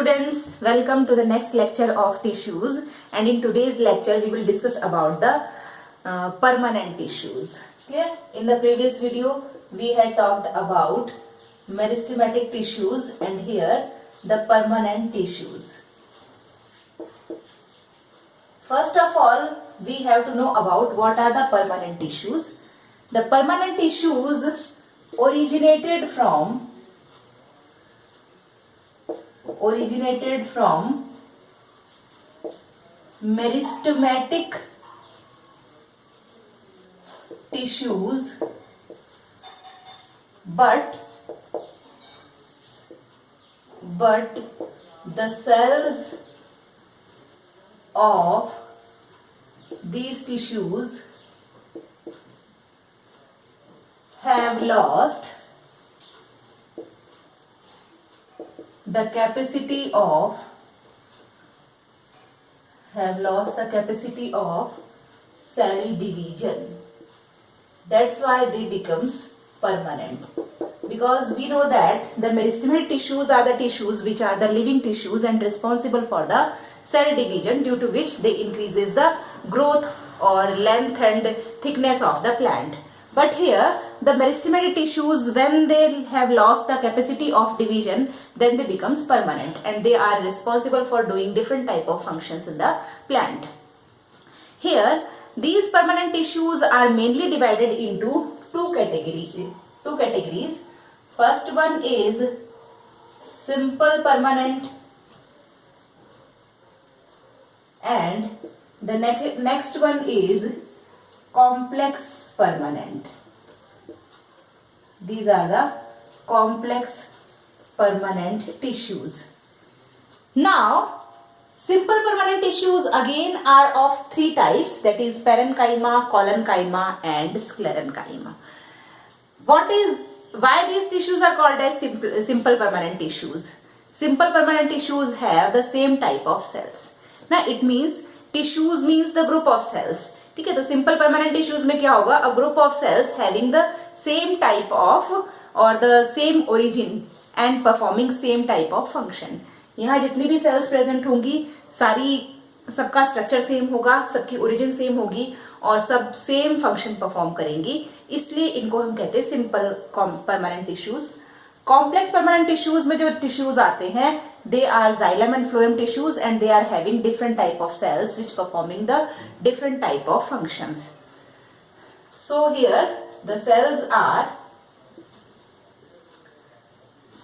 students, welcome to the next lecture of tissues, and in today's lecture we will discuss about the permanent tissues. Clear? In the previous video we had talked about meristematic tissues and here the permanent tissues. First of all, we have to know about what are the permanent tissues. The permanent tissues originated from meristematic tissues, but the cells of these tissues have lost the capacity of cell division. That's why they becomes permanent. Because we know that the meristematic tissues are the tissues which are the living tissues and responsible for the cell division, due to which they increases the growth or length and thickness of the plant. But here the meristematic tissues, when they have lost the capacity of division, then they becomes permanent and they are responsible for doing different type of functions in the plant. Here these permanent tissues are mainly divided into two categories. First one is simple permanent and the next one is complex permanent. These are the complex permanent tissues. Now, simple permanent tissues again are of three types, that is parenchyma, collenchyma and sclerenchyma. Why these tissues are called as simple permanent tissues? Simple permanent tissues have the same type of cells. Now it means tissues means the group of cells. ठीक है, तो simple permanent tissues में क्या होगा, a group of cells having the same type of और the same origin and performing same type of function. यहाँ जितनी भी सेल्स प्रेजेंट होंगी सबका स्ट्रक्चर सेम होगा, सबकी ओरिजिन सेम होगी और सब सेम फंक्शन परफॉर्म करेंगी, इसलिए इनको हम कहते हैं simple permanent tissues. Complex permanent tissues में जो टिश्यूज आते हैं, they are xylem and phloem tissues and they are having different type of cells which performing the different type of functions. So here the cells are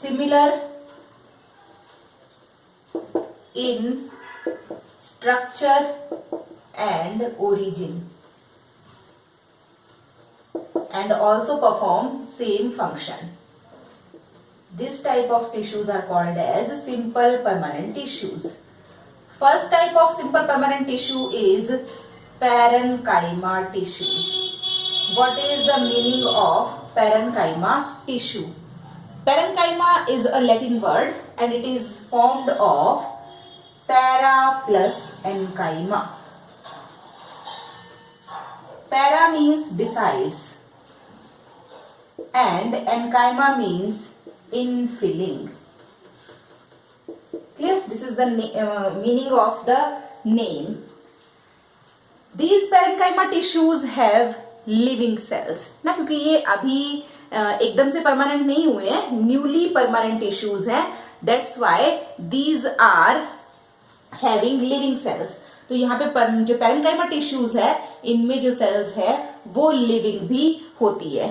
similar in structure and origin and also perform same function. This type of tissues are called as simple permanent tissues. First type of simple permanent tissue is parenchyma tissues. What is the meaning of parenchyma tissue? Parenchyma is a Latin word and it is formed of para plus enchyma. Para means besides and enchyma means infilling. Clear? This is the meaning of the name. These parenchyma tissues have living cells. ना, क्योंकि ये अभी एकदम से permanent नहीं हुए हैं, newly permanent tissues हैं. That's why these are having living cells. तो यहाँ पे जो parenchyma tissues है, इनमें जो cells है वो living भी होती है.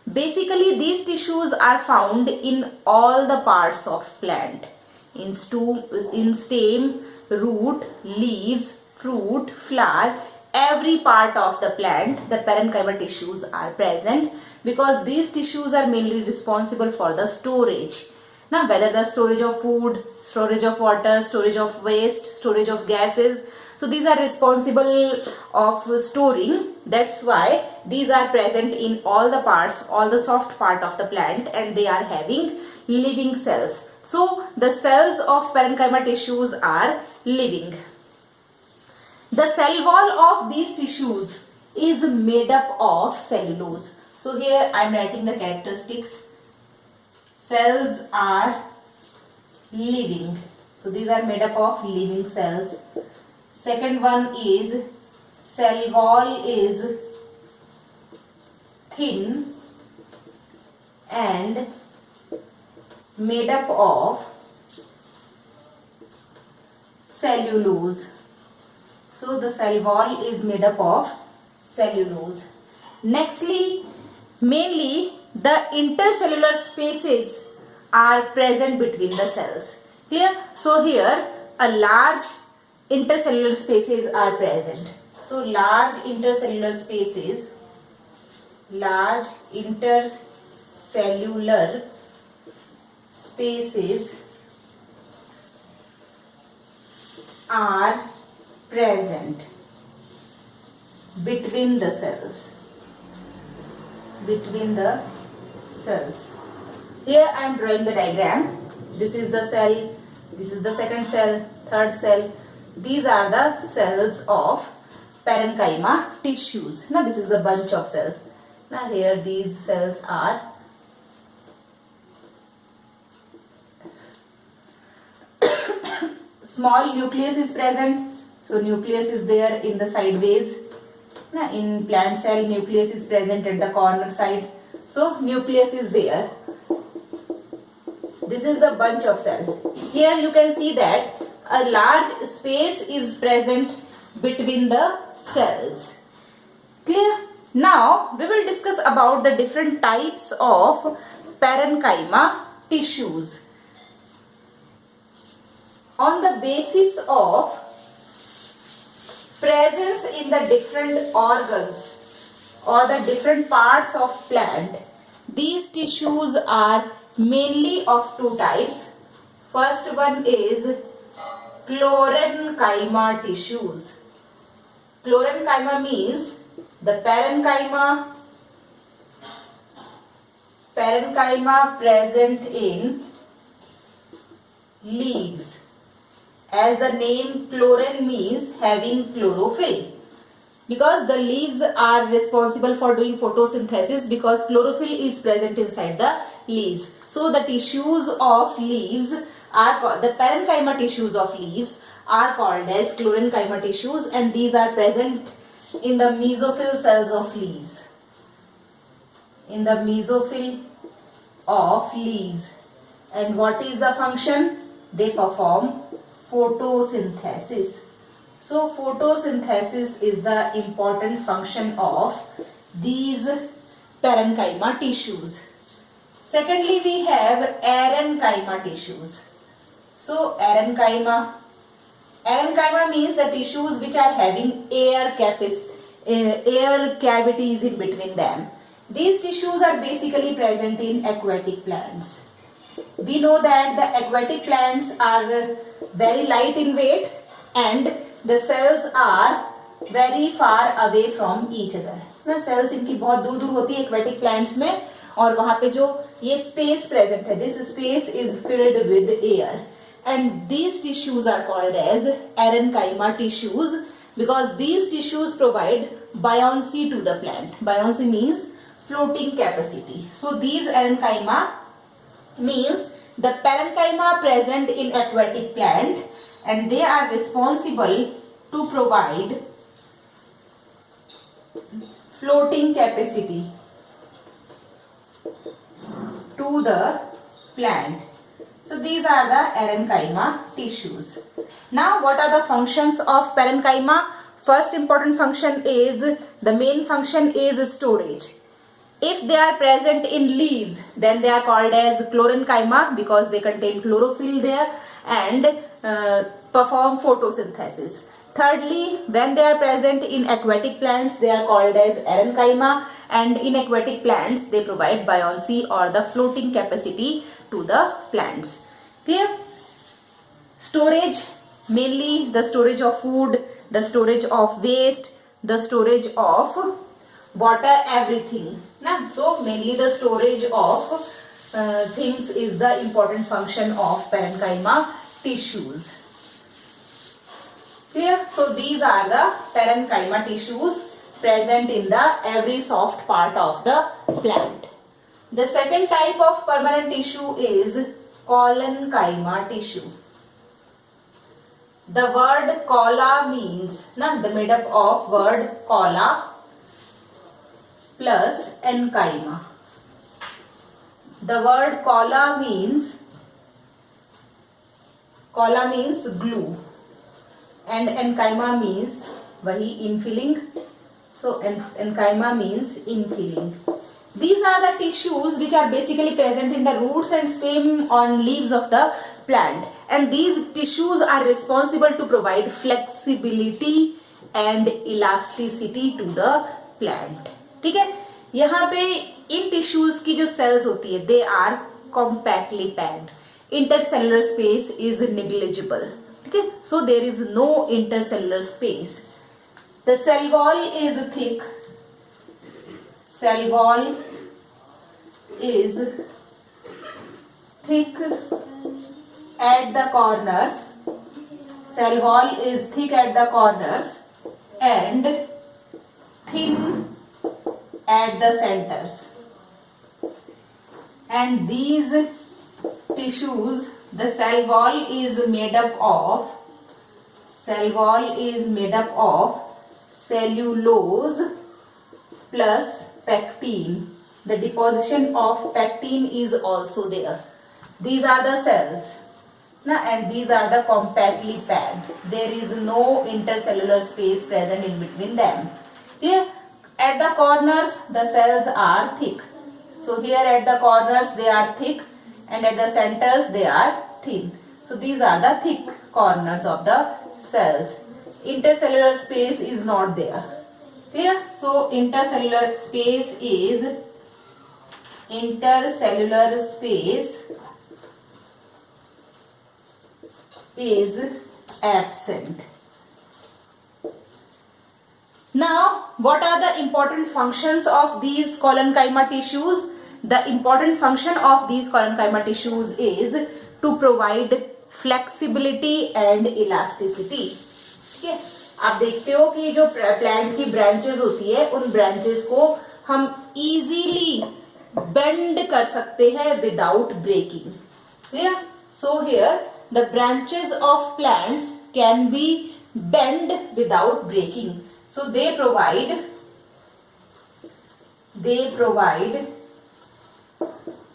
Basically, these tissues are found in all the parts of plant, in stem, root, leaves, fruit, flower, every part of the plant. The parenchyma tissues are present because these tissues are mainly responsible for the storage. Now, whether the storage of food, storage of water, storage of waste, storage of gases. So these are responsible of storing. That's why these are present in all the parts, all the soft part of the plant, and they are having living cells. So the cells of parenchyma tissues are living. The cell wall of these tissues is made up of cellulose. So here I am writing the characteristics. Cells are living. So these are made up of living cells. Second one is cell wall is thin and made up of cellulose. So the cell wall is made up of cellulose. Nextly, mainly the intercellular spaces are present between the cells. Clear? So here a large intercellular spaces are present. So large intercellular spaces are present between the cells. Here I am drawing the diagram. This is the cell, this is the second cell, third cell. These are the cells of parenchyma tissues. Now this is the bunch of cells. Now here these cells are small nucleus is present. So nucleus is there in the sideways. Now in plant cell nucleus is present at the corner side. So nucleus is there. This is the bunch of cell. Here you can see that a large space is present between the cells. Clear? Now we will discuss about the different types of parenchyma tissues. On the basis of presence in the different organs or the different parts of plant, these tissues are mainly of two types. First one is chlorenchyma tissues. Chlorenchyma means the parenchyma present in leaves. As the name chlorine means having chlorophyll. Because the leaves are responsible for doing photosynthesis, because chlorophyll is present inside the leaves. So the tissues of leaves are called, the parenchyma tissues of leaves are called as chlorenchyma tissues, and these are present in the mesophyll cells of leaves. In the mesophyll of leaves. And what is the function? They perform photosynthesis. So photosynthesis is the important function of these parenchyma tissues. Secondly, we have arenchyma tissues. So arenchyma means the tissues which are having air cavities in between them. These tissues are basically present in aquatic plants. We know that the aquatic plants are very light in weight and the cells are very far away from each other. ना cells इनकी बहुत दूर दूर होती है aquatic plants में, और वहाँ पे जो ये space present है, this space is filled with air, and these tissues are called as arenchyma tissues because these tissues provide buoyancy to the plant. Buoyancy means floating capacity. So these arenchyma means the parenchyma present in aquatic plant, and they are responsible to provide floating capacity to the plant. So these are the arenchyma tissues. Now what are the functions of parenchyma? First important function is, the main function is storage. If they are present in leaves, then they are called as chlorenchyma because they contain chlorophyll there and perform photosynthesis. Thirdly, when they are present in aquatic plants, they are called as arenchyma, and in aquatic plants they provide buoyancy or the floating capacity to the plants. Clear? Storage, mainly the storage of food, the storage of waste, the storage of water, everything. So mainly the storage of things is the important function of parenchyma tissues. Clear? So these are the parenchyma tissues present in the every soft part of the plant. The second type of permanent tissue is collenchyma tissue. The word cola means, the made up of word cola plus enchyma. The word cola means glue and enchyma means wahi infilling. So enchyma means infilling. These are the tissues which are basically present in the roots and stem on leaves of the plant, and these tissues are responsible to provide flexibility and elasticity to the plant. ठीक है, यहाँ पे इन tissues की जो cells होती है, they are compactly packed. Intercellular space is negligible. Okay, so there is no intercellular space. The cell wall is thick. Cell wall is thick at the corners. Cell wall is thick at the corners and thin at the centers. And these tissues, the cell wall is made up of cellulose plus pectin. The deposition of pectin is also there. These are the cells, and these are the compactly packed. There is no intercellular space present in between them. Here at the corners the cells are thick. So here at the corners they are thick and at the centers they are thin. So these are the thick corners of the cells. Intercellular space is not there. Clear? So intercellular space is absent. Now, what are the important functions of these collenchyma tissues? The important function of these collenchyma tissues is to provide flexibility and elasticity. ठीक है, आप देखते हो कि जो plant की branches होती है उन ब्रांचेस को हम इजीली बेंड कर सकते हैं without breaking. Clear? So here the branches of plants can be bend without breaking. So they provide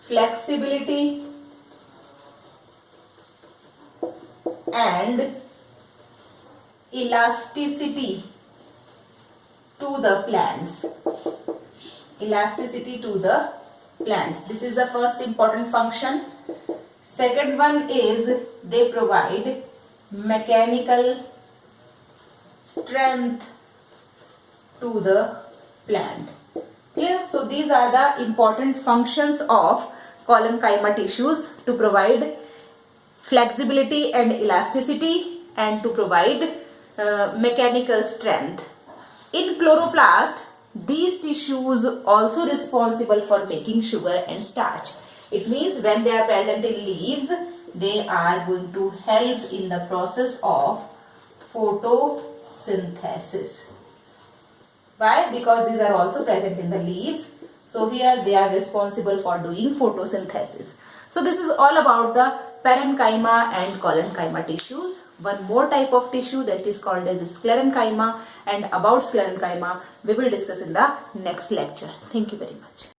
flexibility and elasticity to the plants. This is the first important function. Second one is they provide mechanical strength to the plant. Clear? So these are the important functions of collenchyma tissues: to provide flexibility and elasticity and to provide mechanical strength. In chloroplast, these tissues also responsible for making sugar and starch. It means when they are present in leaves, they are going to help in the process of photosynthesis. Why? Because these are also present in the leaves. So here they are responsible for doing photosynthesis. So this is all about the parenchyma and collenchyma tissues. One more type of tissue that is called as sclerenchyma, and about sclerenchyma we will discuss in the next lecture. Thank you very much.